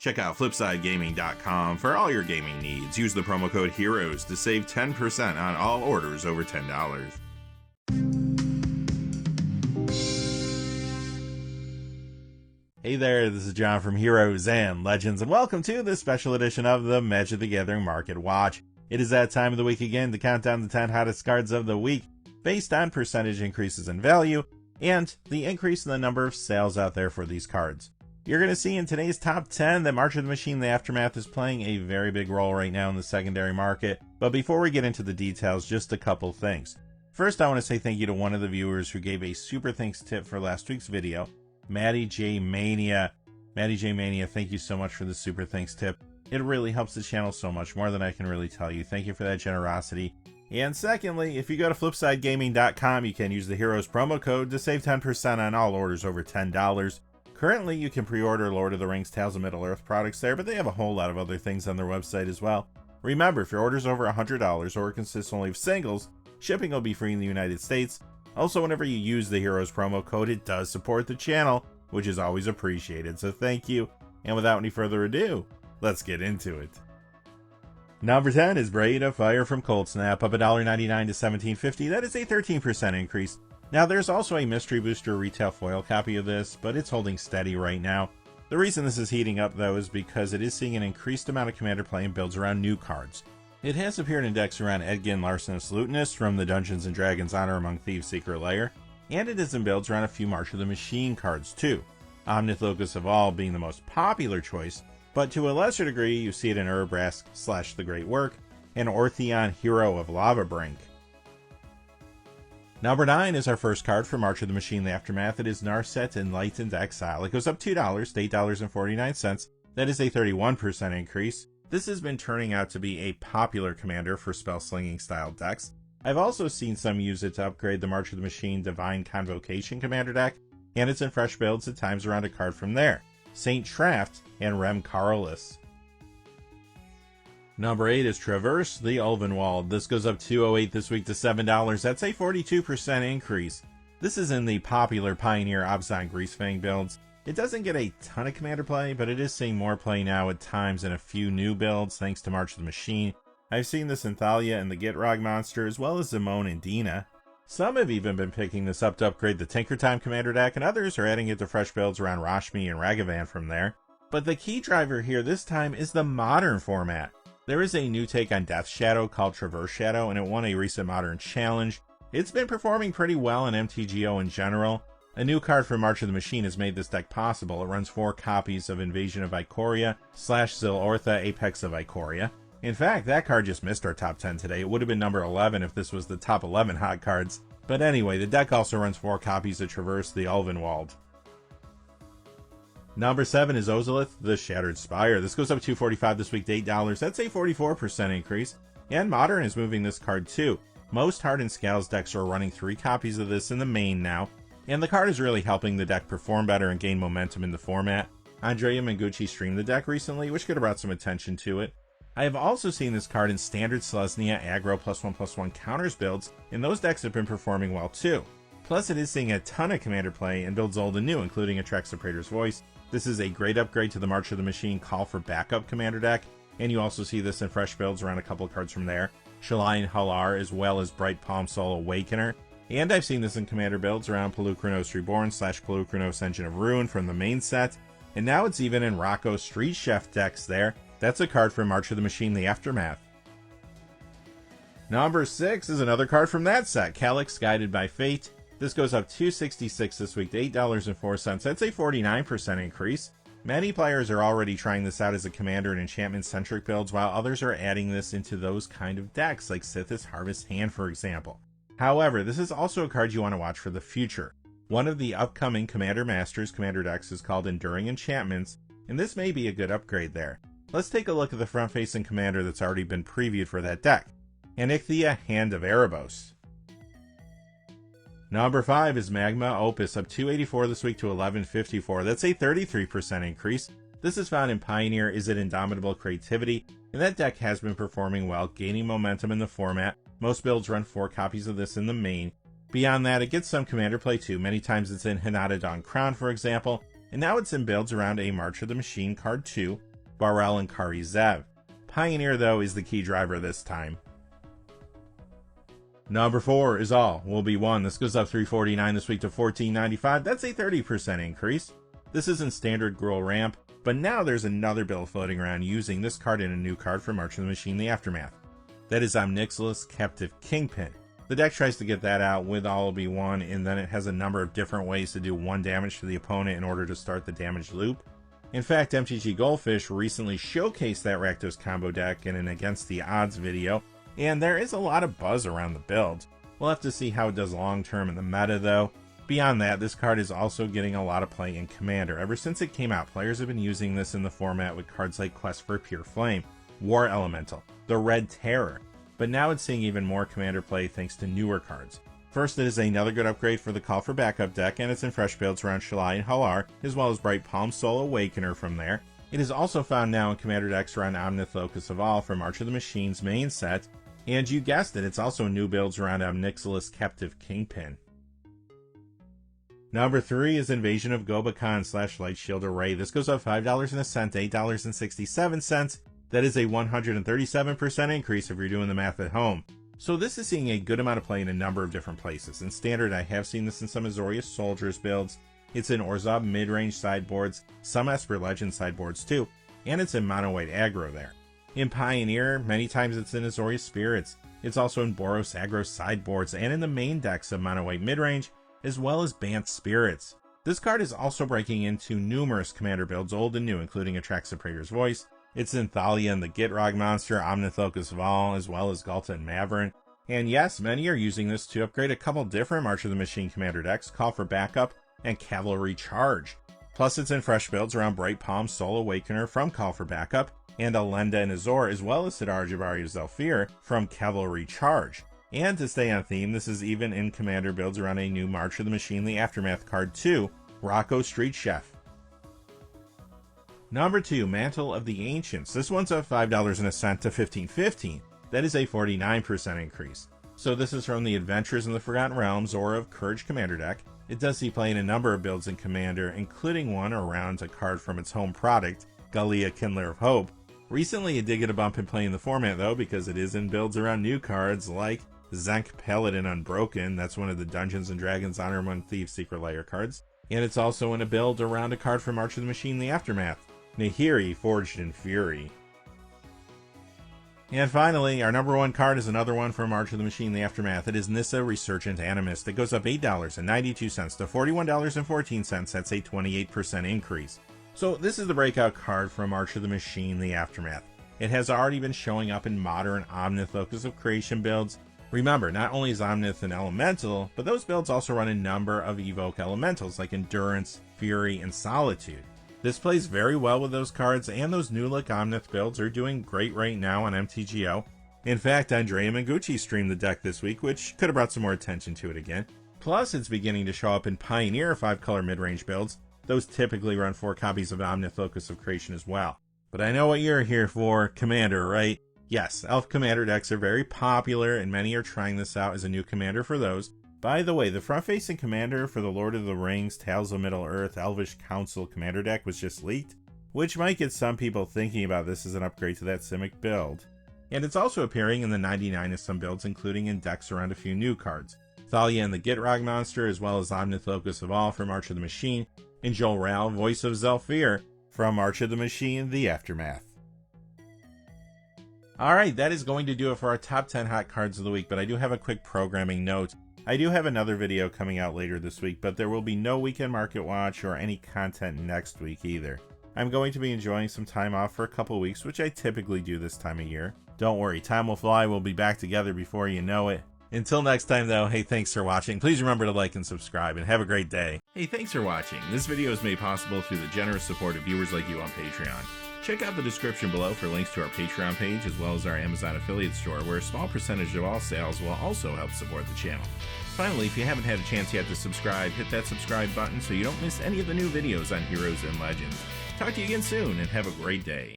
Check out FlipsideGaming.com for all your gaming needs. Use the promo code HEROES to save 10% on all orders over $10. Hey there, this is John from Heroes and Legends, and welcome to this special edition of the Magic the Gathering Market Watch. It is that time of the week again to count down the 10 hottest cards of the week, based on percentage increases in value, and the increase in the number of sales out there for these cards. You're going to see in today's top 10 that March of the Machine, the Aftermath, is playing a very big role right now in the secondary market. But before we get into the details, just a couple things. First, I want to say thank you to one of the viewers who gave a super thanks tip for last week's video, Maddie J Mania. Maddie J Mania, thank you so much for the super thanks tip. It really helps the channel so much, more than I can really tell you. Thank you for that generosity. And secondly, if you go to FlipsideGaming.com, you can use the Heroes promo code to save 10% on all orders over $10. Currently, you can pre-order Lord of the Rings Tales of Middle-earth products there, but they have a whole lot of other things on their website as well. Remember, if your order's over $100 or consists only of singles, shipping will be free in the United States. Also, whenever you use the Heroes promo code, it does support the channel, which is always appreciated, so thank you. And without any further ado, let's get into it. Number 10 is Braid of Fire from Cold Snap, up $1.99 to $17.50. That is a 13% increase. Now, there's also a Mystery Booster retail foil copy of this, but it's holding steady right now. The reason this is heating up, though, is because it is seeing an increased amount of Commander play and builds around new cards. It has appeared in decks around Edgin, Larcenous Lutenist from the Dungeons & Dragons Honor Among Thieves Secret Lair, and it is in builds around a few March of the Machine cards, too. Omnith Locus of All being the most popular choice, but to a lesser degree, you see it in Urabrask / The Great Work, and Ortheon Hero of Lavabrink. Number 9 is our first card for March of the Machine, the Aftermath. It is Narset Enlightened Exile. It goes up $2 to $8.49. That is a 31% increase. This has been turning out to be a popular commander for spell-slinging style decks. I've also seen some use it to upgrade the March of the Machine Divine Convocation commander deck, and it's in fresh builds at times around a card from there, Saint Traft and Rem Carolus. Number 8 is Traverse the Ulvenwald. This goes up $2.08 this week to $7. That's a 42% increase. This is in the popular Pioneer Abzan Greasefang builds. It doesn't get a ton of commander play, but it is seeing more play now at times in a few new builds thanks to March of the Machine. I've seen this in Thalia and the Gitrog monster, as well as Zimone and Dina. Some have even been picking this up to upgrade the Tinker Time commander deck, and others are adding it to fresh builds around Rashmi and Ragavan from there. But the key driver here this time is the modern format. There is a new take on Death Shadow called Traverse Shadow, and it won a recent Modern Challenge. It's been performing pretty well in MTGO in general. A new card for March of the Machine has made this deck possible. It runs 4 copies of Invasion of Ikoria / Zil-Ortha Apex of Ikoria. In fact, that card just missed our top 10 today. It would have been number 11 if this was the top 11 hot cards. But anyway, the deck also runs 4 copies of Traverse the Ulvenwald. Number 7 is Ozolith, the Shattered Spire. This goes up $2.45 this week to $8. That's a 44% increase. And Modern is moving this card too. Most Hardened Scales decks are running 3 copies of this in the main now, and the card is really helping the deck perform better and gain momentum in the format. Andrea Mengucci streamed the deck recently, which could have brought some attention to it. I have also seen this card in Standard Selesnya aggro +1/+1 counters builds, and those decks have been performing well too. Plus, it is seeing a ton of commander play and builds old and new, including Atraxa Praetor's Voice. This is a great upgrade to the March of the Machine Call for Backup commander deck, and you also see this in fresh builds around a couple of cards from there, Shalayan Halar as well as Bright Palm Soul Awakener. And I've seen this in commander builds around Polukranos Reborn / Polukranos Engine of Ruin from the main set, and now it's even in Rocco Street Chef decks there. That's a card from March of the Machine, the Aftermath. Number 6 is another card from that set, Calix Guided by Fate. This goes up $2.66 this week to $8.04. That's a 49% increase. Many players are already trying this out as a commander and enchantment-centric builds, while others are adding this into those kind of decks, like Sithis Harvest Hand, for example. However, this is also a card you want to watch for the future. One of the upcoming Commander Masters commander decks is called Enduring Enchantments, and this may be a good upgrade there. Let's take a look at the front-facing commander that's already been previewed for that deck, Anichthea, Hand of Erebos. Number 5 is Magma Opus, up $2.84 this week to $11.54. That's a 33% increase. This is found in Pioneer Is It Indomitable Creativity, and that deck has been performing well, gaining momentum in the format. Most builds run 4 copies of this in the main. Beyond that, it gets some commander play too. Many times it's in Hinata Dawn Crown, for example, and now it's in builds around a March of the Machine card too, Barolo, and Karizev. Pioneer, though, is the key driver this time. Number 4 is All Will Be One. This goes up $3.49 this week to $14.95. That's a 30% increase. This is in standard Gruul ramp, but now there's another build floating around using this card in a new card from March of the Machine, The Aftermath. That is Omnixilus Captive Kingpin. The deck tries to get that out with All Will Be One, and then it has a number of different ways to do 1 damage to the opponent in order to start the damage loop. In fact, MTG Goldfish recently showcased that Rakdos combo deck in an Against the Odds video, and there is a lot of buzz around the build. We'll have to see how it does long term in the meta though. Beyond that, this card is also getting a lot of play in Commander. Ever since it came out, players have been using this in the format with cards like Quest for Pure Flame, War Elemental, the Red Terror, but now it's seeing even more Commander play thanks to newer cards. First, it is another good upgrade for the Call for Backup deck, and it's in fresh builds around Shalai and Halar, as well as Bright Palm Soul Awakener from there. It is also found now in Commander decks around Omnith Locus of All from March of the Machine's main set, and you guessed it, it's also in new builds around Omnixilus Captive Kingpin. Number 3 is Invasion of Gobakhan / Light Shield Array. This goes up $5 and a cent to $8.67. That is a 137% increase if you're doing the math at home. So this is seeing a good amount of play in a number of different places. In Standard, I have seen this in some Azorius Soldiers builds. It's in Orzhov mid-range sideboards, some Esper Legend sideboards too, and it's in mono white aggro there. In Pioneer, many times it's in Azorius Spirits. It's also in Boros aggro sideboards and in the main decks of mono white midrange, as well as Bant Spirits. This card is also breaking into numerous Commander builds, old and new, including Atraxa Praetor's Voice. It's in Thalia and the Gitrog monster, Omnith Locus of All, as well as Galta and Maverin. And yes, many are using this to upgrade a couple different March of the Machine Commander decks, Call for Backup and Cavalry Charge. Plus it's in fresh builds around Bright Palm Soul Awakener from Call for Backup, and Alenda and Azor, as well as Sidar Jabari Zelfir from Cavalry Charge. And to stay on theme, this is even in Commander builds around a new March of the Machine The Aftermath card too, Rocco Street Chef. Number 2, Mantle of the Ancients. This one's up $5 and a cent to $15.15. That is a 49% increase. So this is from the Adventures in the Forgotten Realms or of Courage Commander deck. It does see play in a number of builds in Commander, including one around a card from its home product, Galia Kindler of Hope. Recently it did get a bump in play in the format though, because it is in builds around new cards like Zenk Paladin Unbroken. That's one of the Dungeons & Dragons Honor Among Thieves Secret Lair cards. And it's also in a build around a card from March of the Machine The Aftermath, Nahiri Forged in Fury. And finally, our number 1 card is another one from March of the Machine The Aftermath. It is Nissa Resurgent Animist. It goes up $8.92 to $41.14. That's a 28% increase. So this is the breakout card from March of the Machine The Aftermath. It has already been showing up in modern Omnith Locus of Creation builds. Remember, not only is Omnith an elemental, but those builds also run a number of evoke elementals like Endurance, Fury, and Solitude. This plays very well with those cards, and those new look Omnith builds are doing great right now on MTGO. In fact, Andrea Mengucci streamed the deck this week, which could have brought some more attention to it again. Plus, it's beginning to show up in Pioneer 5-color mid-range builds. Those typically run 4 copies of Omnith Locus of Creation as well. But I know what you're here for, Commander, right? Yes, Elf Commander decks are very popular, and many are trying this out as a new Commander for those. By the way, the front-facing Commander for the Lord of the Rings Tales of Middle-earth Elvish Council Commander deck was just leaked, which might get some people thinking about this as an upgrade to that Simic build. And it's also appearing in the 99 of some builds, including in decks around a few new cards. Thalia and the Gitrog monster, as well as Omnith Locus of All from March of the Machine, and Joel Rao, Voice of Zelfir, from March of the Machine The Aftermath. Alright, that is going to do it for our top 10 hot cards of the week, but I do have a quick programming note. I do have another video coming out later this week, but there will be no Weekend Market Watch or any content next week either. I'm going to be enjoying some time off for a couple weeks, which I typically do this time of year. Don't worry, time will fly, we'll be back together before you know it. Until next time though, hey, thanks for watching. Please remember to like and subscribe, and have a great day. Hey, thanks for watching. This video is made possible through the generous support of viewers like you on Patreon. Check out the description below for links to our Patreon page, as well as our Amazon affiliate store, where a small percentage of all sales will also help support the channel. Finally, if you haven't had a chance yet to subscribe, hit that subscribe button so you don't miss any of the new videos on Heroes and Legends. Talk to you again soon, and have a great day.